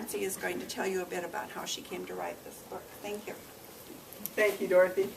Nancy is going to tell you a bit about how she came to write this book. Thank you. Thank you, Dorothy.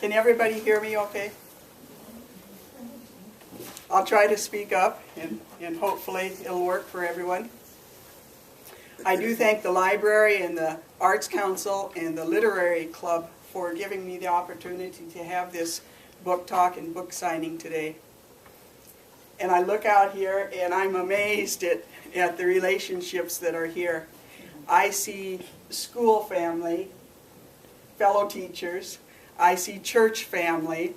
Can everybody hear me okay? I'll try to speak up, and hopefully it'll work for everyone. I do thank the library and the Arts Council and the Literary Club for giving me the opportunity to have this book talk and book signing today. And I look out here and I'm amazed at the relationships that are here. I see school family, fellow teachers. I see church family.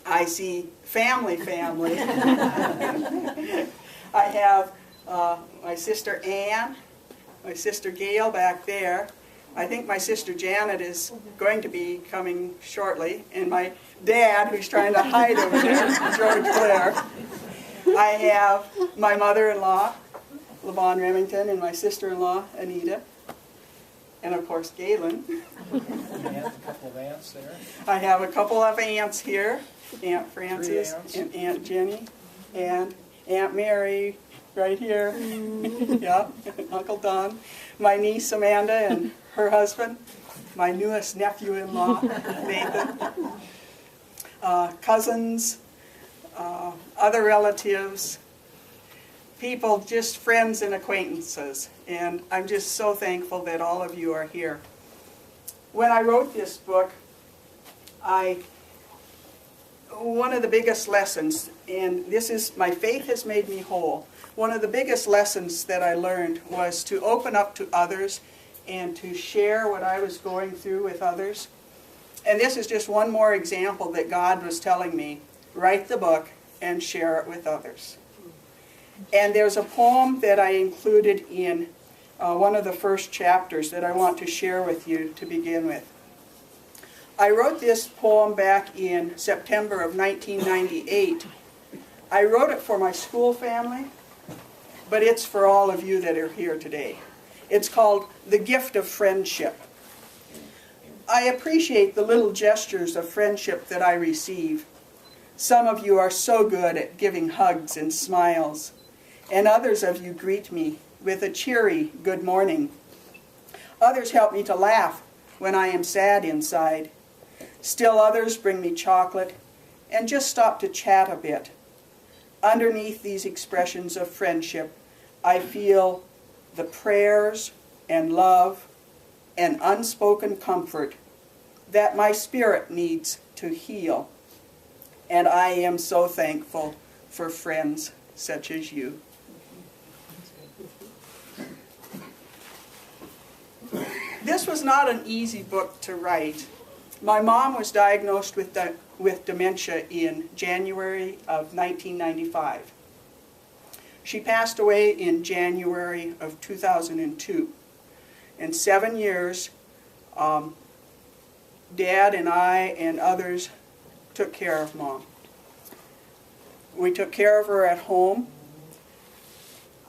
I see family. I have my sister Ann, my sister Gail back there. I think my sister Janet is going to be coming shortly, and my dad, who's trying to hide over there, George Blair. I have my mother-in-law, LaVon Remington, and my sister-in-law, Anita, and of course Galen. And a couple of aunts there. I have a couple of aunts here, Aunt Frances and Aunt Jenny, and Aunt Mary right here. Yeah, Uncle Don. My niece Amanda and her husband. My newest nephew-in-law, Nathan. Cousins, other relatives, people, just friends and acquaintances. And I'm just so thankful that all of you are here. When I wrote this book, one of the biggest lessons, and this is, my faith has made me whole. One of the biggest lessons that I learned was to open up to others and to share what I was going through with others. And this is just one more example that God was telling me, write the book and share it with others. And there's a poem that I included in one of the first chapters that I want to share with you to begin with. I wrote this poem back in September of 1998. I wrote it for my school family, but it's for all of you that are here today. It's called The Gift of Friendship. I appreciate the little gestures of friendship that I receive. Some of you are so good at giving hugs and smiles, and others of you greet me with a cheery good morning. Others help me to laugh when I am sad inside. Still others bring me chocolate and just stop to chat a bit. Underneath these expressions of friendship, I feel the prayers and love and unspoken comfort that my spirit needs to heal. And I am so thankful for friends such as you. This was not an easy book to write. My mom was diagnosed with dementia in January of 1995. She passed away in January of 2002. In 7 years, Dad and I and others took care of Mom. We took care of her at home.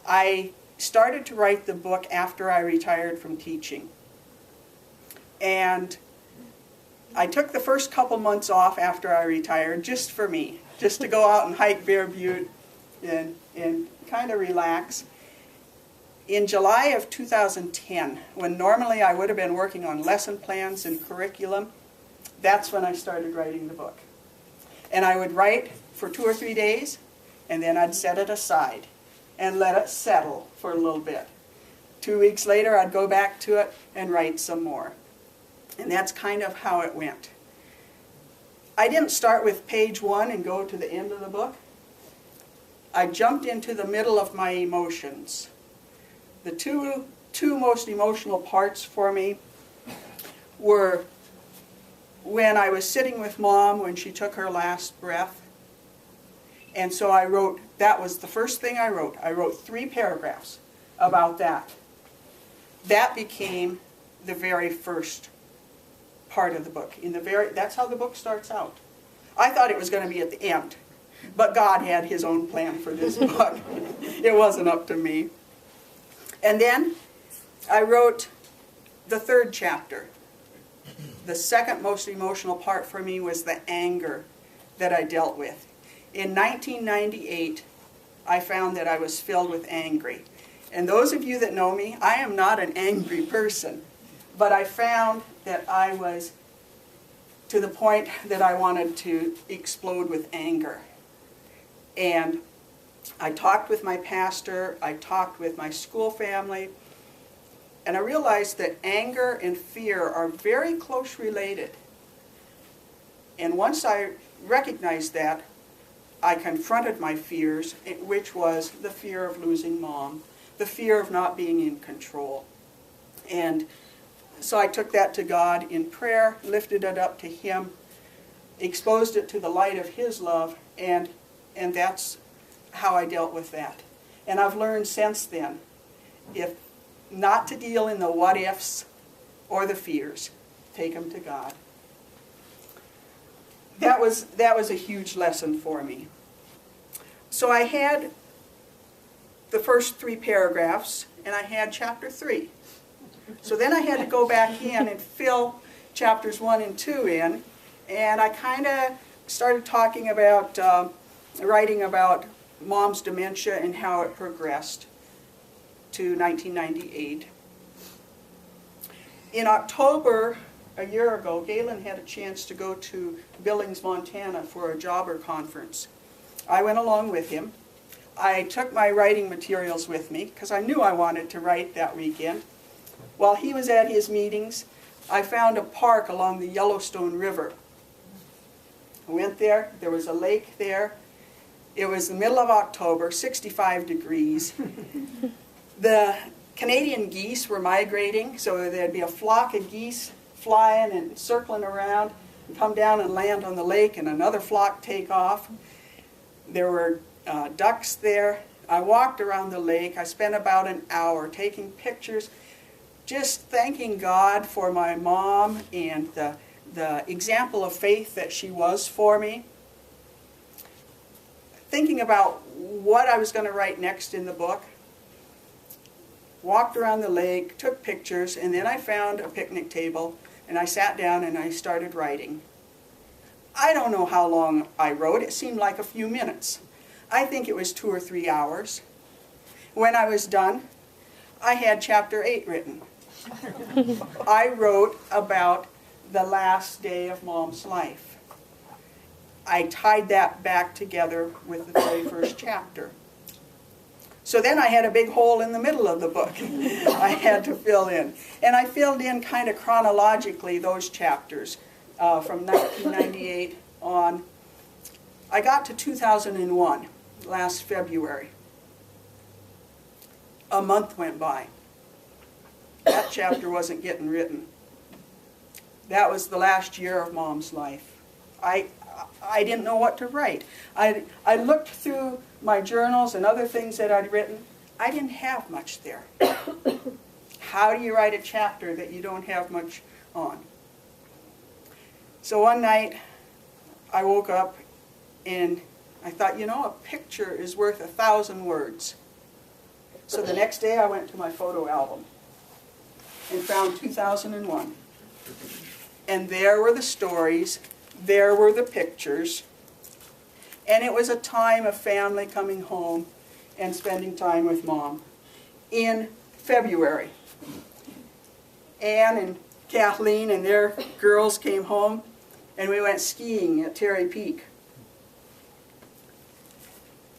I started to write the book after I retired from teaching. And I took the first couple months off after I retired just for me, just to go out and hike Bear Butte and kind of relax. In July of 2010, when normally I would have been working on lesson plans and curriculum, that's when I started writing the book. And I would write for 2 or 3 days, and then I'd set it aside and let it settle for a little bit. 2 weeks later, I'd go back to it and write some more. And that's kind of how it went. I didn't start with page 1 and go to the end of the book. I jumped into the middle of my emotions. The two most emotional parts for me were when I was sitting with Mom when she took her last breath. And so I wrote, that was the first thing I wrote. I wrote 3 paragraphs about that. That became the very first part of the book. That's how the book starts out. I thought it was going to be at the end, but God had His own plan for this book. It wasn't up to me. And then I wrote the 3rd chapter. The second most emotional part for me was the anger that I dealt with. In 1998, I found that I was filled with anger. And those of you that know me, I am not an angry person, but I found that I was to the point that I wanted to explode with anger. And I talked with my pastor, I talked with my school family, and I realized that anger and fear are very close related. And once I recognized that, I confronted my fears, which was the fear of losing Mom, the fear of not being in control. And so I took that to God in prayer, lifted it up to Him, exposed it to the light of His love, and that's how I dealt with that. And I've learned since then, if not to deal in the what-ifs or the fears, take them to God. That was a huge lesson for me. So I had the first 3 paragraphs, and I had chapter 3. So then I had to go back in and fill chapters 1 and 2 in, and I kind of started talking about, writing about Mom's dementia and how it progressed to 1998. In October, a year ago, Galen had a chance to go to Billings, Montana for a jobber conference. I went along with him. I took my writing materials with me because I knew I wanted to write that weekend. While he was at his meetings, I found a park along the Yellowstone River. I went there. There was a lake there. It was the middle of October, 65 degrees. The Canadian geese were migrating, so there'd be a flock of geese flying and circling around and come down and land on the lake, and another flock take off. There were ducks there. I walked around the lake. I spent about an hour taking pictures, just thanking God for my mom and the example of faith that she was for me. Thinking about what I was going to write next in the book. Walked around the lake, took pictures, and then I found a picnic table, and I sat down and I started writing. I don't know how long I wrote. It seemed like a few minutes. I think it was 2 or 3 hours. When I was done, I had chapter 8 written. I wrote about the last day of Mom's life. I tied that back together with the very first chapter. So then I had a big hole in the middle of the book I had to fill in. And I filled in kind of chronologically those chapters from 1998 on. I got to 2001, last February. A month went by. That chapter wasn't getting written. That was the last year of Mom's life. I didn't know what to write. I looked through my journals and other things that I'd written. I didn't have much there. How do you write a chapter that you don't have much on? So one night I woke up and I thought, you know, a picture is worth 1,000 words. So the next day I went to my photo album and found 2001. And there were the stories, there were the pictures, and it was a time of family coming home and spending time with Mom. In February, Ann and Kathleen and their girls came home, and we went skiing at Terry Peak.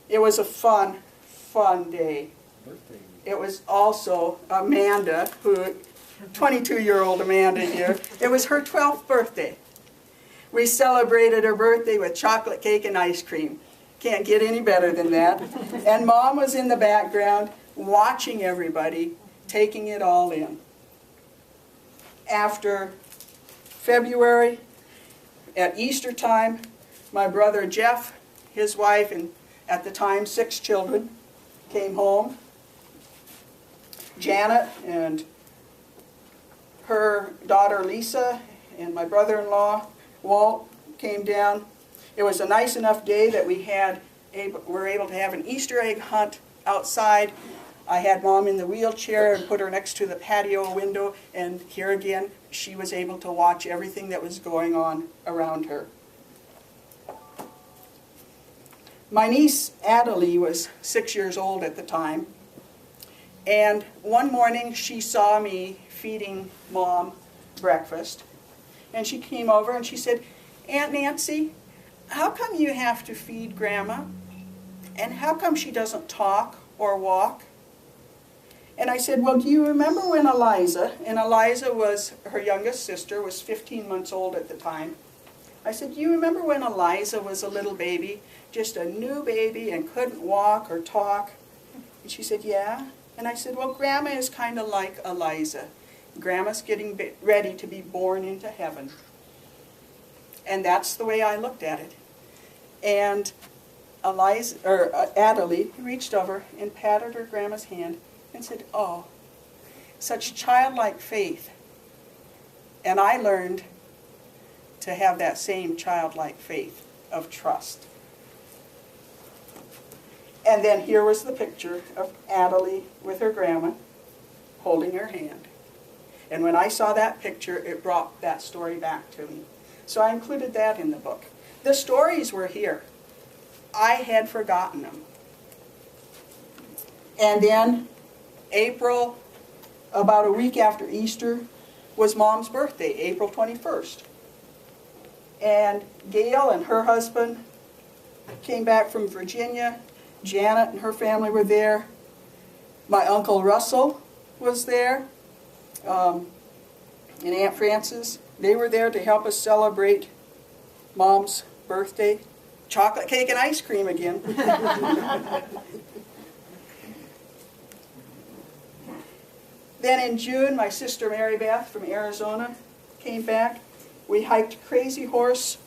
It was a fun, fun day. Birthday. It was also Amanda, 22-year-old Amanda here, it was her 12th birthday. We celebrated her birthday with chocolate cake and ice cream. Can't get any better than that. And Mom was in the background watching everybody, taking it all in. After February, at Easter time, my brother Jeff, his wife, and at the time 6 children, came home. Janet and her daughter Lisa and my brother-in-law Walt came down. It was a nice enough day that we were able to have an Easter egg hunt outside. I had Mom in the wheelchair and put her next to the patio window, and here again she was able to watch everything that was going on around her. My niece Adelie was 6 years old at the time, And one morning she saw me feeding Mom breakfast. And she came over and she said, "Aunt Nancy, how come you have to feed Grandma? And how come she doesn't talk or walk?" And I said, "Well, do you remember when Eliza," and Eliza was her youngest sister, was 15 months old at the time. I said, "Do you remember when Eliza was a little baby, just a new baby and couldn't walk or talk?" And she said, "Yeah." And I said, "Well, Grandma is kind of like Eliza. Grandma's getting ready to be born into heaven." And that's the way I looked at it. And Adelie reached over and patted her Grandma's hand and said, "Oh, such childlike faith." And I learned to have that same childlike faith of trust. And then here was the picture of Adelie with her Grandma holding her hand. And when I saw that picture, it brought that story back to me. So I included that in the book. The stories were here. I had forgotten them. And then April, about a week after Easter, was Mom's birthday, April 21st. And Gail and her husband came back from Virginia. Janet and her family were there. My Uncle Russell was there. And Aunt Frances, they were there to help us celebrate Mom's birthday. Chocolate cake and ice cream again. Then in June, my sister Mary Beth from Arizona came back. We hiked Crazy Horse,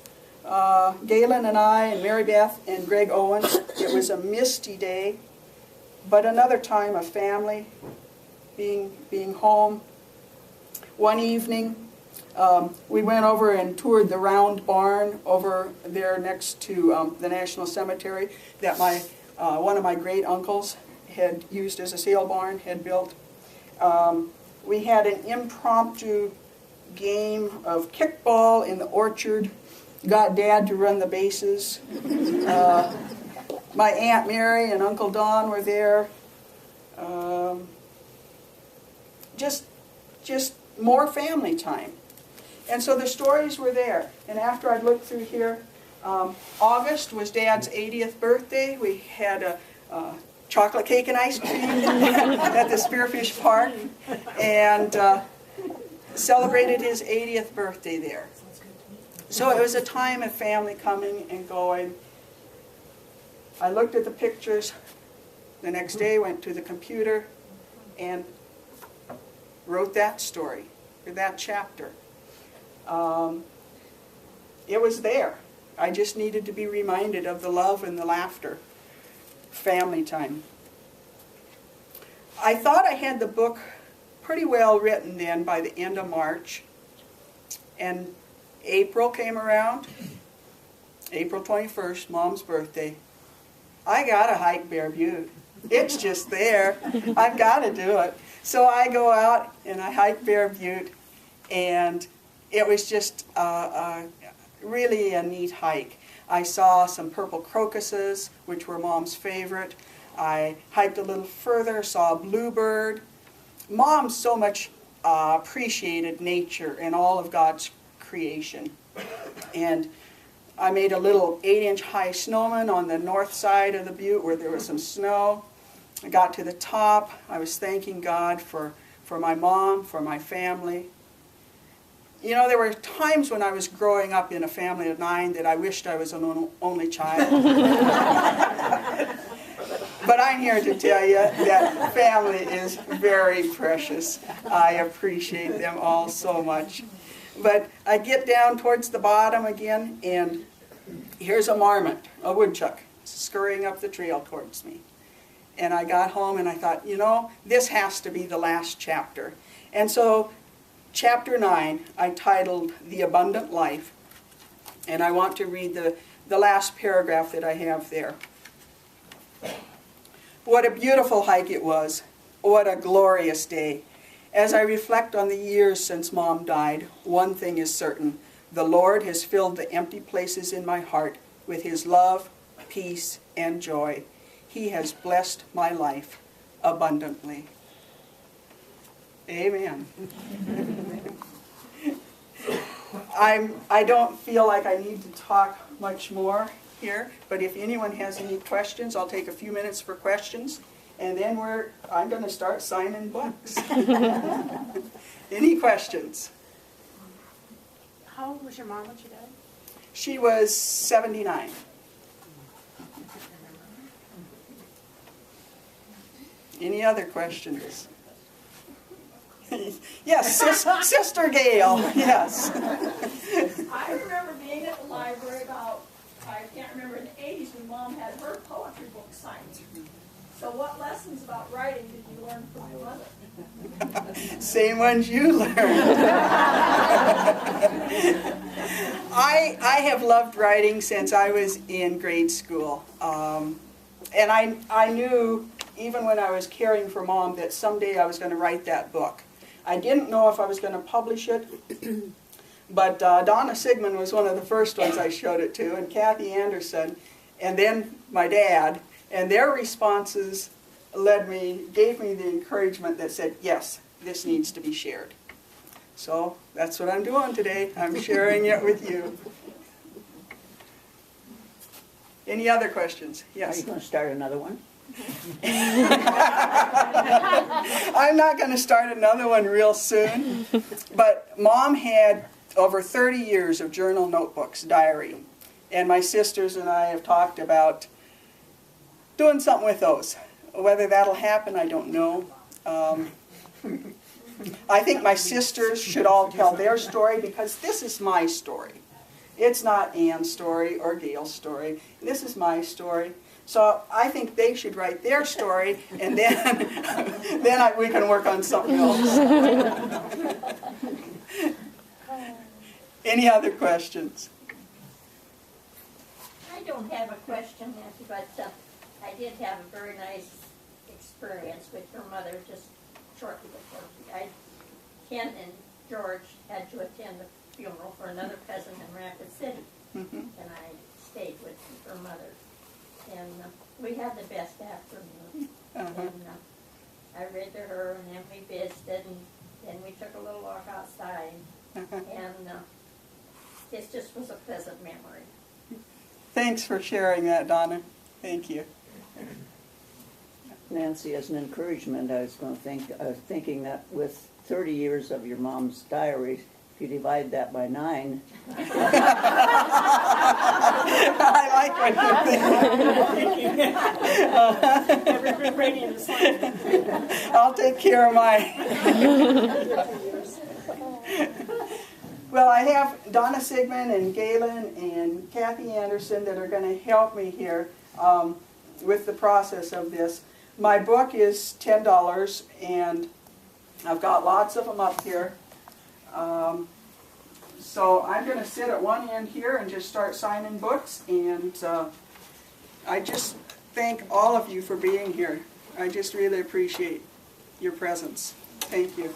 Galen and I and Mary Beth and Greg Owens. It was a misty day, but another time of family being home. One evening, we went over and toured the round barn over there next to the National Cemetery that one of my great uncles had used as a sale barn, had built. We had an impromptu game of kickball in the orchard. Got Dad to run the bases. My Aunt Mary and Uncle Don were there. Just more family time. And so the stories were there. And after I looked through here, August was Dad's 80th birthday. We had a chocolate cake and ice cream at the Spearfish Park and celebrated his 80th birthday there. So it was a time of family coming and going. I looked at the pictures. The next day went to the computer and wrote that story, or that chapter. It was there. I just needed to be reminded of the love and the laughter. Family time. I thought I had the book pretty well written then by the end of March. And April came around, April 21st, Mom's birthday. I gotta hike Bear Butte. It's just there. I've got to do it. So I go out and I hike Bear Butte, and it was just really a neat hike. I saw some purple crocuses, which were Mom's favorite. I hiked a little further, saw a bluebird. Mom so much appreciated nature and all of God's creation. And I made a little 8-inch high snowman on the north side of the butte where there was some snow. I got to the top. I was thanking God for my mom, for my family. You know, there were times when I was growing up in a family of 9 that I wished I was an only child. But I'm here to tell you that family is very precious. I appreciate them all so much. But I get down towards the bottom again, and here's a marmot, a woodchuck, scurrying up the trail towards me. And I got home and I thought, you know, this has to be the last chapter. And so chapter 9, I titled The Abundant Life. And I want to read the last paragraph that I have there. What a beautiful hike it was. What a glorious day. As I reflect on the years since Mom died, one thing is certain. The Lord has filled the empty places in my heart with His love, peace, and joy. He has blessed my life abundantly. Amen. I don't feel like I need to talk much more here, but if anyone has any questions, I'll take a few minutes for questions, and then I'm going to start signing books. Any questions? How old was your mom when she died? She was 79. Any other questions? Yes, Sister Gail, yes. I remember being at the library about, I can't remember, in the 80s when Mom had her poetry book signed. So what lessons about writing did you learn from your mother? Same ones you learned. I have loved writing since I was in grade school. And I knew, even when I was caring for Mom, that someday I was going to write that book. I didn't know if I was going to publish it, but Donna Sigmund was one of the first ones I showed it to, and Kathy Anderson, and then my dad, and their responses gave me the encouragement that said, yes, this needs to be shared. So that's what I'm doing today. I'm sharing it with you. Any other questions? Yes. Are you going to start another one? I'm not going to start another one real soon, but Mom had over 30 years of journal notebooks, diary, and my sisters and I have talked about doing something with those. Whether that'll happen, I don't know. I think my sisters should all tell their story because this is my story. It's not Ann's story or Gail's story. This is my story. So I think they should write their story, and then we can work on something else. Any other questions? I don't have a question, Nancy, but I did have a very nice experience with your mother just shortly before she died. Ken and George had to attend the funeral for another cousin in Rapid City, and I stayed with her mother. And we had the best afternoon. And I read to her, and then we visited, and then we took a little walk outside. And it just was a pleasant memory. Thanks for sharing that, Donna. Thank you. Nancy, as an encouragement, I was thinking that with 30 years of your mom's diary, if you divide that by 9. I like what you're thinking. I'll take care of mine. Well, I have Donna Sigmund and Galen and Kathy Anderson that are going to help me here with the process of this. My book is $10, and I've got lots of them up here. So I'm going to sit at one end here and just start signing books, and I just thank all of you for being here. I just really appreciate your presence. Thank you.